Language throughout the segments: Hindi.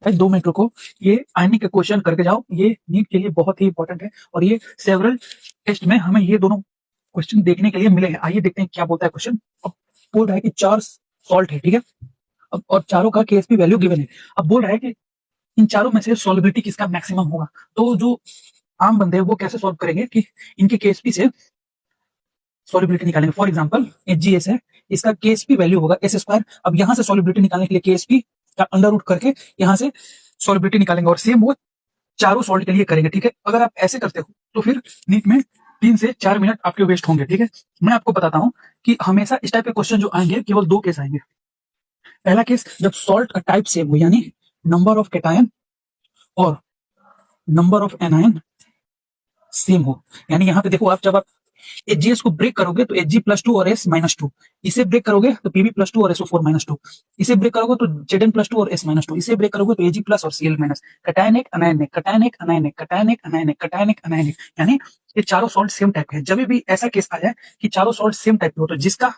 भाई 2 मिनट रुको, ये आईनी के क्वेश्चन करके जाओ, ये नीट के लिए बहुत ही इंपॉर्टेंट है और ये सेवरल टेस्ट में हमें ये दोनों क्वेश्चन देखने के लिए मिले हैं। आइए देखते हैं क्या बोलता है क्वेश्चन। अब बोल रहा है कि 4 सॉल्ट है, ठीक है। अब और चारों का केएसपी वैल्यू गिवन है। अब बोल रहा है कि इन चारों में से सॉल्युबिलिटी किसका मैक्सिमम होगा। तो जो आम बंदे हैं वो कैसे सॉल्व करेंगे कि इनके केएसपी से सॉल्युबिलिटी निकालेंगे। फॉर एग्जांपल एचजीएस है, इसका केएसपी वैल्यू होगा एस स्क्वायर। अब यहां से सॉल्युबिलिटी निकालने के लिए केएसपी का अंडर रूट करके यहां से सॉल्युबिलिटी निकालेंगे और सेम वो चारों सॉल्ट के लिए करेंगे, ठीक है। अगर आप ऐसे करते हो तो फिर नीट में 3 से 4 मिनट आपके वेस्ट होंगे, ठीक है। मैं आपको बताता हूं कि हमेशा इस टाइप के क्वेश्चन जो आएंगे केवल 2 केस आएंगे। पहला केस जब सॉल्ट का टाइप सेम हो, यानी नंबर ऑफ कैटायन और नंबर ऑफ एनायन सेम हो। यानी यहां पे देखो, आप जब आप एचजीएस को ब्रेक करोगे तो Hg+2 और S-2, इसे ब्रेक करोगे तो Pb+2 और SO4-2, इसे ब्रेक करोगे तो Zn+2 और S-2, इसे ब्रेक करोगे तो Ag+ और Cl-। कटायन एक, अनायन एक, कटायन एक, अनायन एक, कटायन एक, अनायन एक, कटायन एक, अनायन एक। यानी ये चारों सॉल्ट सेम टाइप के हैं। जब भी ऐसा केस आ जाए कि चारों सॉल्ट सेम टाइप के हो तो जिसका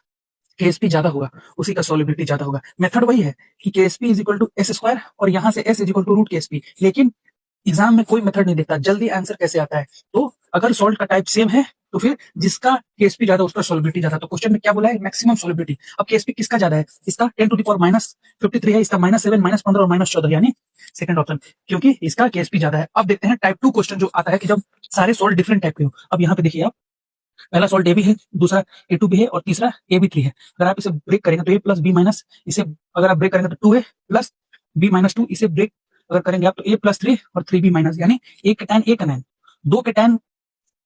केएसपी ज्यादा होगा उसी का सॉल्युबिलिटी ज्यादा होगा। मेथड वही है कि KSP is equal to s square और यहां से s is equal to root KSP. लेकिन एग्जाम में कोई मेथड नहीं देखता, जल्दी आंसर कैसे आता है। तो अगर सॉल्ट का टाइप सेम है तो फिर जिसका केएसपी ज्यादा उसका सॉल्युबिलिटी ज्यादा। तो क्वेश्चन में क्या बोला है, मैक्सिमम सॉल्युबिलिटी। अब केएसपी किसका ज्यादा है, इसका 10⁻⁻53 है, इसका -7, -15 और -14, यानी सेकंड ऑप्शन, क्योंकि इसका केएसपी ज्यादा है। अब देखते हैं टाइप 2 क्वेश्चन जो आता है कि जब सारे सॉल्ट डिफरेंट टाइप के हो। अब यहाँ पे देखिए आप, पहला सॉल्ट ए भी है, दूसरा A2 भी है और तीसरा A भी 3 है। अगर आप इसे ब्रेक करेंगे तो A+B-, इसे अगर आप ब्रेक करेंगे तो 2 है प्लस B-2, इसे ब्रेक अगर करेंगे आप तो A+3 और 3B-, यानी एक कैटायन एक अनायन, दो कैटायन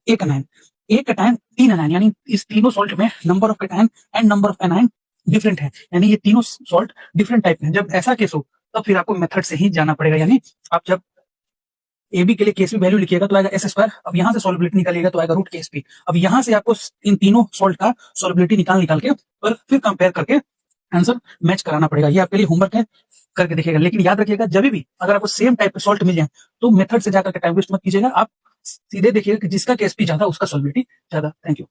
एक अनायन, एक कैटायन 3 अनायन। यानी इस तीनों सॉल्ट में number of cation and number of anion different है, यानी ये तीनों सॉल्ट डिफरेंट टाइप हैं। जब ऐसा केस हो तब फिर आपको मेथड से ही जाना पड़ेगा। यानी आप जब AB के लिए केएसपी वैल्यू लिखिएगा तो आएगा एस स्क्वायर। अब यहां से सॉल्युबिलिटी निकालिएगा तो आएगा रूट केएसपी। अब यहां से आपको इन तीनों सॉल्ट का सॉल्युबिलिटी निकाल के और फिर कंपेयर करके आंसर मैच कराना पड़ेगा। ये आपके लिए होमवर्क है, करके देखिएगा। लेकिन याद रखिएगा, जब भी अगर आपको सेम टाइप के सॉल्ट मिल जाए तो मेथड से जाकर के टाइम वेस्ट मत कीजिएगा, आप सीधे देखिएगा कि जिसका केएसपी ज्यादा उसका सॉल्युबिलिटी ज्यादा। Thank you.